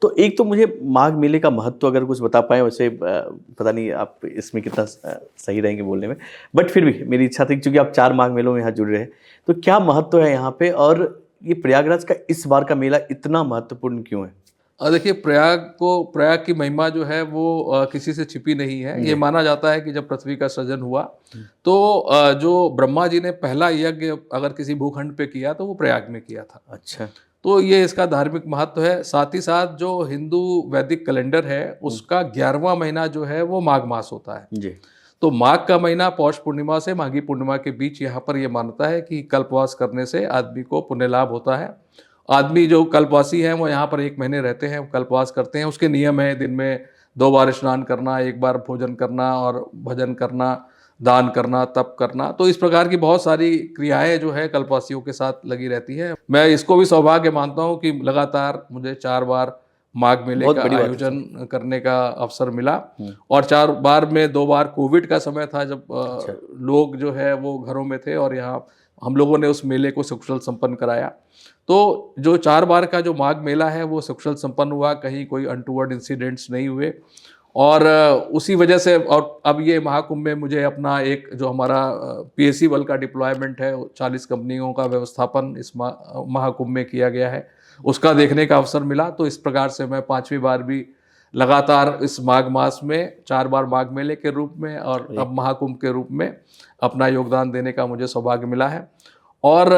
S1: तो एक तो मुझे माघ मेले का महत्व अगर कुछ बता पाएँ, वैसे पता नहीं आप इसमें कितना सही रहेंगे बोलने में, बट फिर भी मेरी इच्छा थी, क्योंकि आप 4 माघ मेलों में यहाँ जुड़ रहे हैं, तो क्या महत्व है यहाँ पे, और ये प्रयागराज का इस बार का मेला इतना महत्वपूर्ण क्यों है?
S2: देखिए, प्रयाग की महिमा जो है वो किसी से छिपी नहीं है। ये माना जाता है कि जब पृथ्वी का सृजन हुआ तो जो ब्रह्मा जी ने पहला यज्ञ अगर किसी भूखंड पे किया तो वो प्रयाग में किया था।
S1: अच्छा,
S2: तो ये इसका धार्मिक महत्व है। साथ ही साथ जो हिंदू वैदिक कैलेंडर है उसका 11वां महीना जो है वो माघ मास होता है
S1: जी।
S2: तो माघ का महीना पौष पूर्णिमा से माघी पूर्णिमा के बीच यहाँ पर ये मान्यता है कि कल्पवास करने से आदमी को पुण्य लाभ होता है। आदमी जो कल्पवासी हैं वो यहाँ पर 1 महीने रहते हैं, कल्पवास करते हैं। उसके नियम है, दिन में 2 बार स्नान करना, 1 बार भोजन करना और भजन करना, दान करना, तप करना। तो इस प्रकार की बहुत सारी क्रियाएं जो है कल्पवासियों के साथ लगी रहती है। मैं इसको भी सौभाग्य मानता हूँ कि लगातार मुझे 4 बार माघ मेले का आयोजन करने का अवसर मिला। और 4 बार में 2 बार कोविड का समय था, जब लोग जो है वो घरों में थे और यहाँ हम लोगों ने उस मेले को सकुशल संपन्न कराया। तो जो 4 बार का जो माघ मेला है वो सकुशल संपन्न हुआ, कहीं कोई अनटूवर्ड इंसिडेंट्स नहीं हुए। और उसी वजह से, और अब ये महाकुंभ में मुझे अपना एक जो हमारा PSC बल का डिप्लॉयमेंट है, 40 कंपनियों का व्यवस्थापन इस महाकुंभ में किया गया है, उसका देखने का अवसर मिला। तो इस प्रकार से मैं 5वीं बार भी लगातार इस माघ मास में 4 बार माघ मेले के रूप में और अब महाकुंभ के रूप में अपना योगदान देने का मुझे सौभाग्य मिला है। और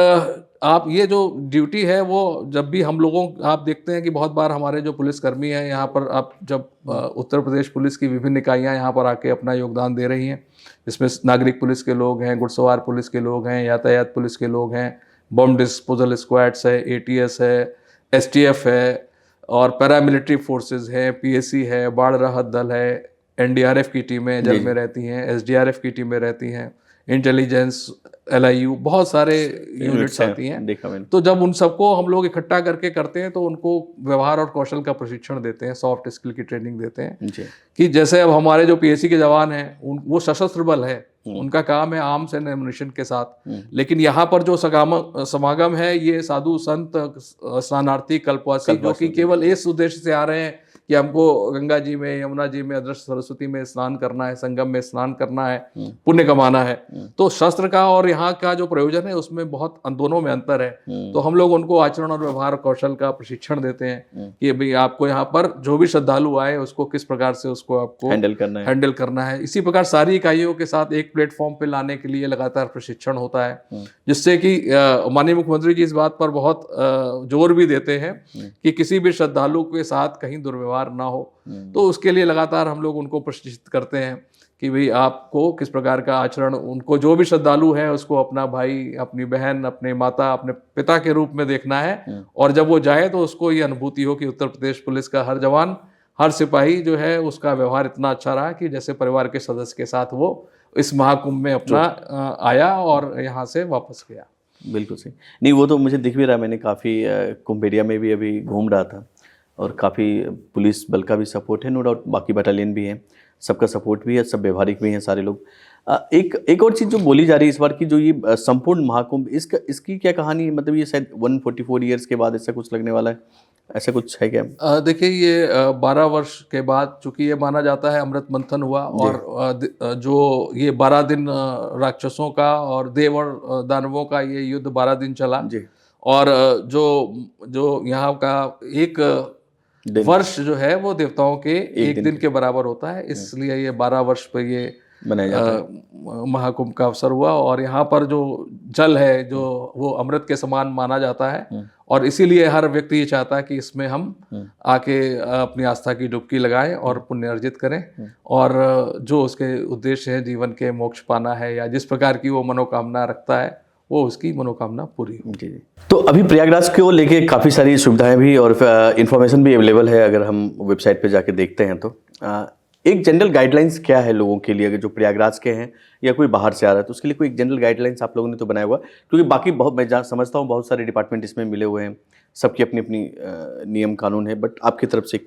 S2: आप ये जो ड्यूटी है वो जब भी हम लोगों, आप देखते हैं कि बहुत बार हमारे जो पुलिसकर्मी हैं यहाँ पर, आप जब उत्तर प्रदेश पुलिस की विभिन्न इकाइयाँ यहाँ पर आके अपना योगदान दे रही हैं, इसमें नागरिक पुलिस के लोग हैं, घुड़सवार पुलिस के लोग हैं, यातायात पुलिस के लोग हैं, बॉम्ब डिस्पोजल स्क्वाड्स है, ATS है, STF है और पैरामिलिट्री फोर्सेस हैं, PSC है, बाढ़ राहत दल है, NDRF की टीमें जल में रहती हैं, SDRF की टीमें रहती हैं, इंटेलिजेंस, LIU, बहुत सारे यूनिट्स आती हैं।
S1: देखा मैंने।
S2: तो जब उन सबको हम लोग इकट्ठा करके करते हैं तो उनको व्यवहार और कौशल का प्रशिक्षण देते हैं, सॉफ्ट स्किल की ट्रेनिंग देते हैं
S1: जी।
S2: कि जैसे अब हमारे जो PSC के जवान हैं वो सशस्त्र बल है, उनका काम है आर्म्स एंड एमुनिशन के साथ, लेकिन यहाँ पर जो समागम है ये साधु संत स्नानार्थी कल्पवासी जो कि केवल इस उद्देश्य से आ रहे हैं कि हमको गंगा जी में, यमुना जी में, अदृश्य सरस्वती में स्नान करना है, संगम में स्नान करना है, पुण्य कमाना है। तो शस्त्र का और यहाँ का जो प्रयोजन है उसमें बहुत दोनों में अंतर है। तो हम लोग उनको आचरण और व्यवहार कौशल का प्रशिक्षण देते हैं कि भाई आपको यहाँ पर जो भी श्रद्धालु आए उसको किस प्रकार से उसको आपको हैंडल करना है। इसी प्रकार सारी इकाइयों के साथ एक प्लेटफॉर्म पे लाने के लिए लगातार प्रशिक्षण होता है, जिससे कि माननीय मुख्यमंत्री जी इस बात पर बहुत जोर भी देते हैं कि किसी भी श्रद्धालु के साथ कहीं दुर्व्यवहार ना हो। तो उसके लिए लगातार हम लोग उनको प्रशिक्षित करते हैं कि भाई आपको किस प्रकार का आचरण, उनको जो भी श्रद्धालु है उसको अपना भाई, अपनी बहन, अपने माता, अपने पिता के रूप में देखना है। और जब वो जाए तो उसको ये अनुभूति हो कि उत्तर प्रदेश पुलिस का हर जवान, हर सिपाही जो है उसका व्यवहार इतना अच्छा रहा कि जैसे परिवार के सदस्य के साथ वो इस महाकुंभ में अपना आया और यहाँ से वापस गया।
S1: बिल्कुल सही। नहीं, वो तो मुझे दिख भी रहा, मैंने काफ़ी कुंभ एरिया में भी अभी घूम रहा था और काफ़ी पुलिस बल का भी सपोर्ट है, नो डाउट, बाकी बटालियन भी है, सबका सपोर्ट भी है, सब व्यवहारिक भी हैं सारे लोग। एक और चीज़ जो बोली जा रही है इस बार की, जो ये संपूर्ण महाकुंभ, इसकी क्या कहानी है? मतलब ये शायद 144 ईयर्स के बाद ऐसा कुछ लगने वाला है, ऐसा कुछ है क्या?
S2: देखिए ये 12 वर्ष के बाद, चूंकि ये माना जाता है अमृत मंथन हुआ और जो ये 12 दिन राक्षसों का और देव और दानवों का ये युद्ध 12 दिन चला जी। और जो यहाँ का एक वर्ष जो है वो देवताओं के एक दिन के बराबर होता है, इसलिए ये 12 वर्ष पर ये
S1: बनाया जाता है।
S2: महाकुंभ का अवसर हुआ। और यहाँ पर जो जल है जो वो अमृत के समान माना जाता है और इसीलिए हर व्यक्ति ये चाहता है कि इसमें हम आके अपनी आस्था की डुबकी लगाएं और पुण्य अर्जित करें और जो उसके उद्देश्य है जीवन के मोक्ष पाना है या जिस प्रकार की वो मनोकामना रखता है वो उसकी मनोकामना पूरी हो।
S1: जी। तो अभी प्रयागराज को लेके काफ़ी सारी सुविधाएं भी और इन्फॉर्मेशन भी अवेलेबल है, अगर हम वेबसाइट पे जाके देखते हैं तो एक जनरल गाइडलाइंस क्या है लोगों के लिए, अगर जो प्रयागराज के हैं या कोई बाहर से आ रहा है तो उसके लिए कोई जनरल गाइडलाइंस आप लोगों ने तो बनाया हुआ, क्योंकि बाकी मैं समझता हूँ बहुत सारे डिपार्टमेंट इसमें मिले हुए हैं, सबकी अपनी अपनी नियम कानून है, बट आपकी तरफ से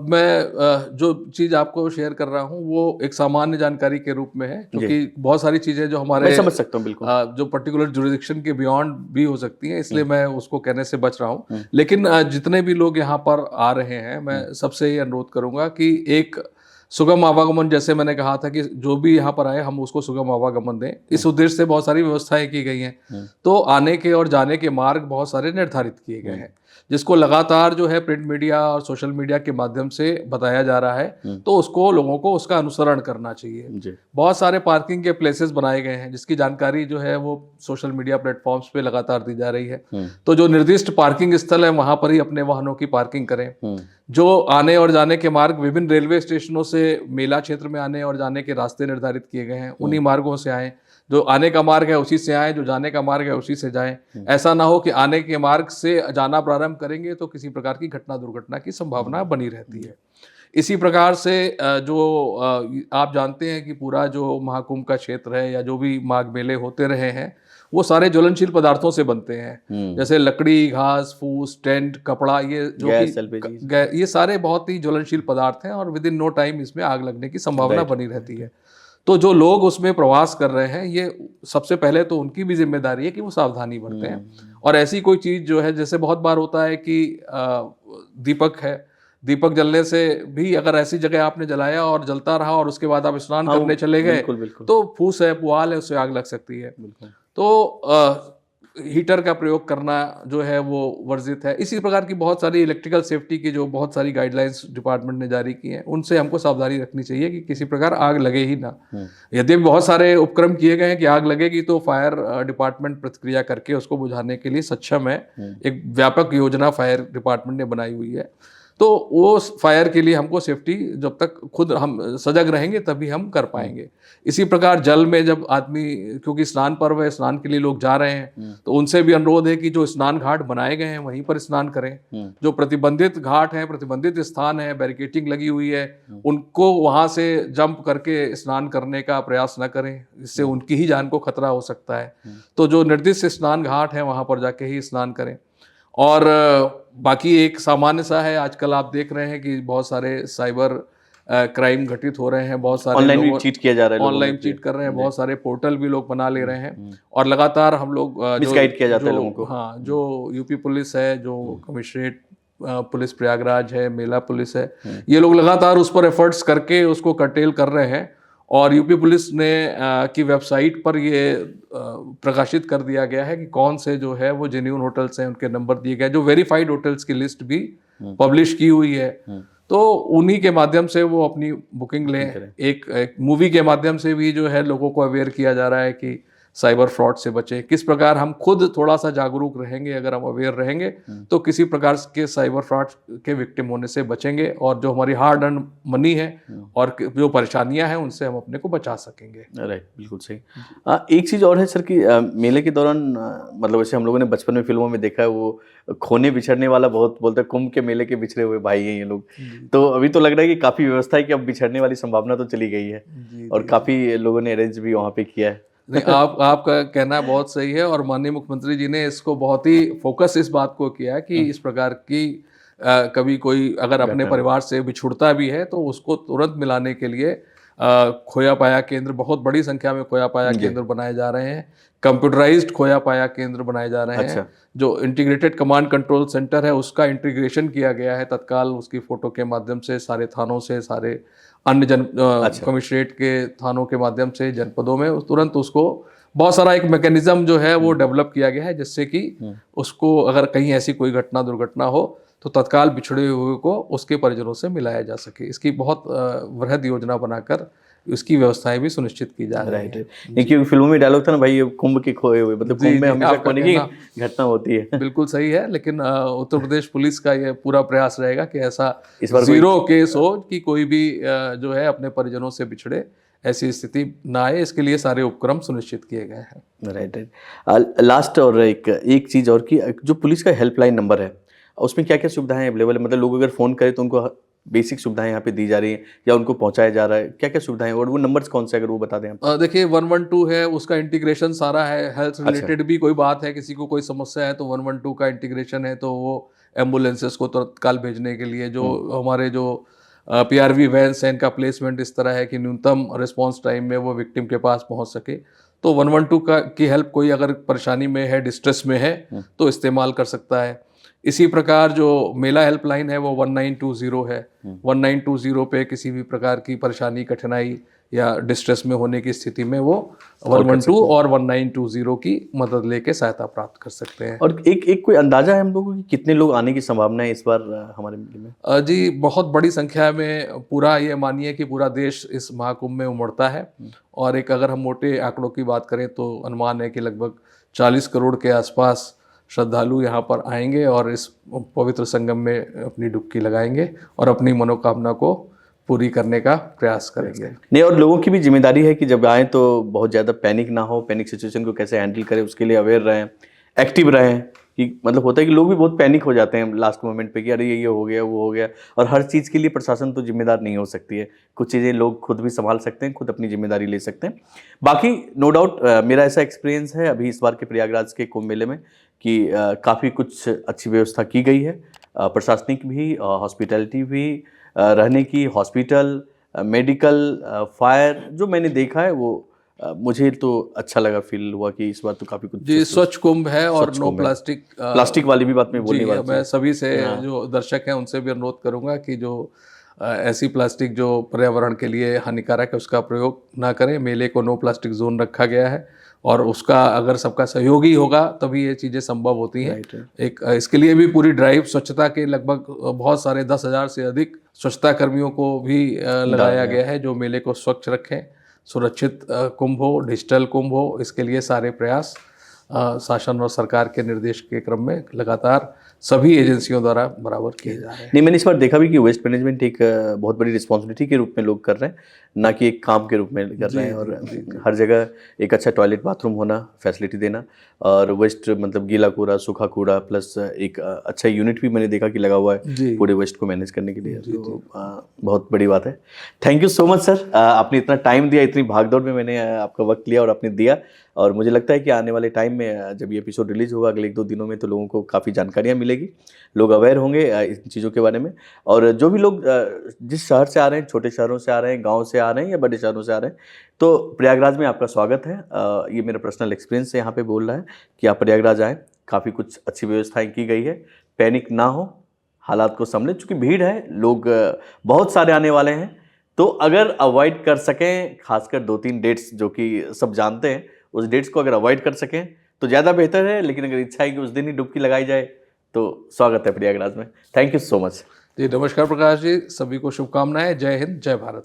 S2: मैं जो चीज़ आपको शेयर कर रहा हूँ वो एक सामान्य जानकारी के रूप में है, क्योंकि बहुत सारी चीज़ें जो हमारे
S1: मैं समझ सकता हूँ बिल्कुल
S2: जो पर्टिकुलर जुरिडिक्शन के बियॉन्ड भी हो सकती हैं, इसलिए मैं उसको कहने से बच रहा हूँ। लेकिन जितने भी लोग यहाँ पर आ रहे हैं मैं सबसे ये अनुरोध करूँगा कि एक सुगम आवागमन, जैसे मैंने कहा था कि जो भी यहाँ पर आए हम उसको सुगम आवागमन दें, इस उद्देश्य से बहुत सारी व्यवस्थाएं की गई हैं। तो आने के और जाने के मार्ग बहुत सारे निर्धारित किए गए हैं, जिसको लगातार जो है प्रिंट मीडिया और सोशल मीडिया के माध्यम से बताया जा रहा है, तो उसको लोगों को उसका अनुसरण करना चाहिए। बहुत सारे पार्किंग के प्लेसेस बनाए गए हैं जिसकी जानकारी जो है वो सोशल मीडिया प्लेटफॉर्म्स पे लगातार दी जा रही है। तो जो निर्दिष्ट पार्किंग स्थल है वहां पर ही अपने वाहनों की पार्किंग करें। जो आने और जाने के मार्ग विभिन्न रेलवे स्टेशनों से मेला क्षेत्र में आने और जाने के रास्ते निर्धारित किए गए हैं, उन्हीं मार्गों से आएं। जो आने का मार्ग है उसी से आएं, जो जाने का मार्ग है उसी से जाएं। ऐसा ना हो कि आने के मार्ग से जाना प्रारंभ करेंगे तो किसी प्रकार की घटना दुर्घटना की संभावना बनी रहती है। इसी प्रकार से जो आप जानते हैं कि पूरा जो महाकुंभ का क्षेत्र है या जो भी माघ मेले होते रहे हैं वो सारे ज्वलनशील पदार्थों से बनते हैं, जैसे लकड़ी, घास फूस, टेंट, कपड़ा, ये जो कि ये सारे बहुत ही ज्वलनशील पदार्थ हैं और विद इन नो टाइम इसमें आग लगने की संभावना बनी रहती है। तो जो लोग उसमें प्रवास कर रहे हैं ये सबसे पहले तो उनकी भी जिम्मेदारी है कि वो सावधानी बरतें। और ऐसी कोई चीज़ जो है, जैसे बहुत बार होता है कि दीपक है, दीपक जलने से भी अगर ऐसी जगह आपने जलाया और जलता रहा और उसके बाद आप स्नान करने चले गए तो फूस है, पुआल है, उससे आग लग सकती है। तो हीटर का प्रयोग करना जो है वो वर्जित है। इसी प्रकार की बहुत सारी इलेक्ट्रिकल सेफ्टी की जो बहुत सारी गाइडलाइंस डिपार्टमेंट ने जारी की हैं, उनसे हमको सावधानी रखनी चाहिए कि किसी प्रकार आग लगे ही ना। यदि बहुत सारे उपक्रम किए गए हैं कि आग लगेगी तो फायर डिपार्टमेंट प्रतिक्रिया करके उसको बुझाने के लिए सक्षम है। एक व्यापक योजना फायर डिपार्टमेंट ने बनाई हुई है। तो वो फायर के लिए हमको सेफ्टी जब तक खुद हम सजग रहेंगे तभी हम कर पाएंगे। इसी प्रकार जल में जब आदमी, क्योंकि स्नान पर्व है, स्नान के लिए लोग जा रहे हैं, तो उनसे भी अनुरोध है कि जो स्नान घाट बनाए गए हैं वहीं पर स्नान करें। जो प्रतिबंधित घाट है, प्रतिबंधित स्थान है, बैरिकेटिंग लगी हुई है, उनको वहां से जंप करके स्नान करने का प्रयास न करें, इससे उनकी ही जान को खतरा हो सकता है। तो जो निर्दिष्ट स्नान घाट है वहां पर जाके ही स्नान करें। और बाकी एक सामान्य सा है, आजकल आप देख रहे हैं कि बहुत सारे साइबर क्राइम घटित हो रहे हैं, बहुत सारे
S1: ऑनलाइन
S2: लोग
S1: भी चीट किया जा रहा है,
S2: ऑनलाइन चीट कर रहे हैं, बहुत सारे पोर्टल भी लोग बना ले रहे हैं, और लगातार हम लोग
S1: मिसगाइड किया जाता है लोगों को।
S2: हाँ, जो यूपी पुलिस है, जो कमिश्नरेट पुलिस प्रयागराज है, मेला पुलिस है, ये लोग लगातार उस पर एफर्ट्स करके उसको कर्टेल कर रहे हैं। और यूपी पुलिस ने की वेबसाइट पर ये प्रकाशित कर दिया गया है कि कौन से जो है वो जेन्युइन होटल्स हैं, उनके नंबर दिए गए, जो वेरीफाइड होटल्स की लिस्ट भी पब्लिश की हुई है। तो उन्हीं के माध्यम से वो अपनी बुकिंग लें। एक मूवी के माध्यम से भी जो है लोगों को अवेयर किया जा रहा है कि साइबर फ्रॉड से बचें। किस प्रकार हम खुद थोड़ा सा जागरूक रहेंगे, अगर हम अवेयर रहेंगे तो किसी प्रकार के साइबर फ्रॉड के विक्टिम होने से बचेंगे, और जो हमारी हार्ड अर्न मनी है और जो परेशानियां हैं उनसे हम अपने को बचा सकेंगे।
S1: राइट, बिल्कुल सही। एक चीज़ और है सर कि मेले के दौरान मतलब ऐसे हम लोगों ने बचपन में फिल्मों में देखा है, वो खोने बिछड़ने वाला बहुत बोलते हैं, कुंभ के मेले के बिछड़े हुए भाई हैं ये लोग। तो अभी तो लग रहा है कि काफ़ी व्यवस्था है कि अब बिछड़ने वाली संभावना तो चली गई है, और काफ़ी लोगों ने अरेंज भी वहाँ पे किया है।
S2: नहीं, आपका कहना बहुत सही है, और माननीय मुख्यमंत्री जी ने इसको बहुत ही फोकस इस बात को किया है कि इस प्रकार की कभी कोई अगर अपने परिवार से बिछुड़ता भी है तो उसको तुरंत मिलाने के लिए खोया पाया केंद्र, बहुत बड़ी संख्या में खोया पाया केंद्र बनाए जा रहे हैं। कंप्यूटराइज्ड खोया पाया केंद्र बनाए जा रहे हैं। जो इंटीग्रेटेड कमांड कंट्रोल सेंटर है उसका इंटीग्रेशन किया गया है तत्काल, उसकी फोटो के माध्यम से सारे थानों से, सारे अन्य कमिश्नरेट के थानों के माध्यम से जनपदों में तुरंत उसको बहुत सारा एक मैकेनिज्म जो है वो डेवलप किया गया है, जिससे कि उसको अगर कहीं ऐसी कोई घटना दुर्घटना हो तो तत्काल बिछड़े हुए को उसके परिजनों से मिलाया जा सके। इसकी बहुत वृहद योजना बनाकर इसकी व्यवस्थाएं भी सुनिश्चित की जा रही है।
S1: क्योंकि फिल्मों में डायलॉग था ना भाई, ये कुंभ के खोए हुए, मतलब कुंभ में हमेशा खोने की घटना होती है।
S2: बिल्कुल सही है, लेकिन उत्तर प्रदेश पुलिस का ये पूरा प्रयास रहेगा कि ऐसा जीरो केस हो कि कोई भी जो है अपने परिजनों से बिछड़े, ऐसी स्थिति ना आए, इसके लिए सारे उपक्रम सुनिश्चित किए गए हैं।
S1: राइट। लास्ट और एक चीज़ और कि जो पुलिस का हेल्पलाइन नंबर है उसमें क्या क्या सुविधाएं अवेलेबल है, मतलब लोग अगर फ़ोन करें तो उनको बेसिक सुविधाएं यहाँ पे दी जा रही हैं या उनको पहुंचाया जा रहा है, क्या क्या सुविधाएं, और वो नंबर्स कौन से अगर वो बता दें आप।
S2: देखिए 112 है, उसका इंटीग्रेशन सारा है। हेल्थ रिलेटेड भी कोई बात है, किसी को कोई समस्या है तो 112 का इंटीग्रेशन है, तो वो एम्बुलेंसेस को तत्काल भेजने के लिए जो हमारे जो PRV वैन्स हैं, इनका प्लेसमेंट इस तरह है कि न्यूनतम रिस्पॉन्स टाइम में वो विक्टिम के पास पहुंच सके। तो 112 की हेल्प कोई अगर परेशानी में है, डिस्ट्रेस में है तो इस्तेमाल कर सकता है। इसी प्रकार जो मेला हेल्पलाइन है वो 1920 है। 1920 पे किसी भी प्रकार की परेशानी, कठिनाई या डिस्ट्रेस में होने की स्थिति में वो 112 और 1920 की मदद लेके सहायता प्राप्त कर सकते हैं।
S1: और एक कोई अंदाजा है हम लोगों की कितने लोग आने की संभावना है इस बार हमारे मेले में?
S2: जी, बहुत बड़ी संख्या में, पूरा ये मानिए कि पूरा देश इस महाकुंभ में उमड़ता है, और एक अगर हम मोटे आंकड़ों की बात करें तो अनुमान है कि लगभग 40 करोड़ के आसपास श्रद्धालु यहाँ पर आएंगे और इस पवित्र संगम में अपनी डुबकी लगाएंगे और अपनी मनोकामना को पूरी करने का प्रयास करेंगे।
S1: नहीं, और लोगों की भी जिम्मेदारी है कि जब आएँ तो बहुत ज़्यादा पैनिक ना हो, पैनिक सिचुएशन को कैसे हैंडल करें उसके लिए अवेयर रहें, एक्टिव रहें। कि मतलब होता है कि लोग भी बहुत पैनिक हो जाते हैं लास्ट मोमेंट पे कि अरे ये हो गया, वो हो गया, और हर चीज़ के लिए प्रशासन तो जिम्मेदार नहीं हो सकती है। कुछ चीज़ें लोग खुद भी संभाल सकते हैं, खुद अपनी जिम्मेदारी ले सकते हैं। बाकी नो डाउट मेरा ऐसा एक्सपीरियंस है अभी इस बार के प्रयागराज के कुंभ मेले में कि काफ़ी कुछ अच्छी व्यवस्था की गई है, प्रशासनिक भी, हॉस्पिटैलिटी भी, रहने की, हॉस्पिटल, मेडिकल, फायर, जो मैंने देखा है वो मुझे तो अच्छा लगा, फील हुआ कि इस बार तो काफ़ी कुछ
S2: जी स्वच्छ कुंभ है और नो प्लास्टिक।
S1: प्लास्टिक वाली भी बात में बोलने वाला
S2: मैं सभी से जो दर्शक हैं उनसे भी अनुरोध करूंगा कि जो ऐसी प्लास्टिक जो पर्यावरण के लिए हानिकारक है उसका प्रयोग ना करें। मेले को नो प्लास्टिक जोन रखा गया है और उसका अगर सबका सहयोग ही होगा तभी ये चीज़ें संभव होती हैं। एक इसके लिए भी पूरी ड्राइव स्वच्छता के लगभग बहुत सारे 10,000 से अधिक स्वच्छता कर्मियों को भी लगाया गया है जो मेले को स्वच्छ रखें, सुरक्षित कुंभ हो, डिजिटल कुंभ हो। इसके लिए सारे प्रयास शासन और सरकार के निर्देश के क्रम में लगातार सभी एजेंसियों द्वारा बराबर किए जा रहे हैं।
S1: नहीं, मैंने इस बार देखा भी कि वेस्ट मैनेजमेंट एक बहुत बड़ी रिस्पॉन्सिबिलिटी के रूप में लोग कर रहे हैं, ना कि एक काम के रूप में कर रहे हैं। और हर जगह एक अच्छा टॉयलेट बाथरूम होना, फैसिलिटी देना, और वेस्ट मतलब गीला कूड़ा, सूखा कूड़ा, प्लस एक अच्छा यूनिट भी मैंने देखा कि लगा हुआ है
S2: जी।
S1: पूरे वेस्ट को मैनेज करने के लिए। तो बहुत बड़ी बात है। Thank you so much sir, आपने इतना टाइम दिया, इतनी भागदौड़ में मैंने आपका वक्त लिया और आपने दिया। और मुझे लगता है कि आने वाले टाइम में जब ये एपिसोड रिलीज होगा अगले 1-2 दिनों में, तो लोगों को काफ़ी जानकारियाँ मिलेगी, लोग अवेयर होंगे इन चीज़ों के बारे में। और जो भी लोग जिस शहर से आ रहे हैं, छोटे शहरों से आ रहे हैं, गांव से आ रहे हैं या बड़े शहरों से आ रहे हैं, तो प्रयागराज में आपका स्वागत है। ये मेरा पर्सनल एक्सपीरियंस से यहाँ पे बोल रहा है कि आप प्रयागराज आएँ, काफ़ी कुछ अच्छी व्यवस्थाएं की गई है। पैनिक ना हो, हालात को समझें, चूँकि भीड़ है, लोग बहुत सारे आने वाले हैं। तो अगर अवॉइड कर सकें, खासकर 2-3 डेट्स जो कि सब जानते हैं, उस डेट्स को अगर अवॉइड कर सकें तो ज़्यादा बेहतर है। लेकिन अगर इच्छा है कि उस दिन ही डुबकी लगाई जाए, तो स्वागत है प्रयागराज में। Thank you so much.
S2: जी, नमस्कार प्रकाश जी, सभी को शुभकामनाएं। जय हिंद, जय भारत।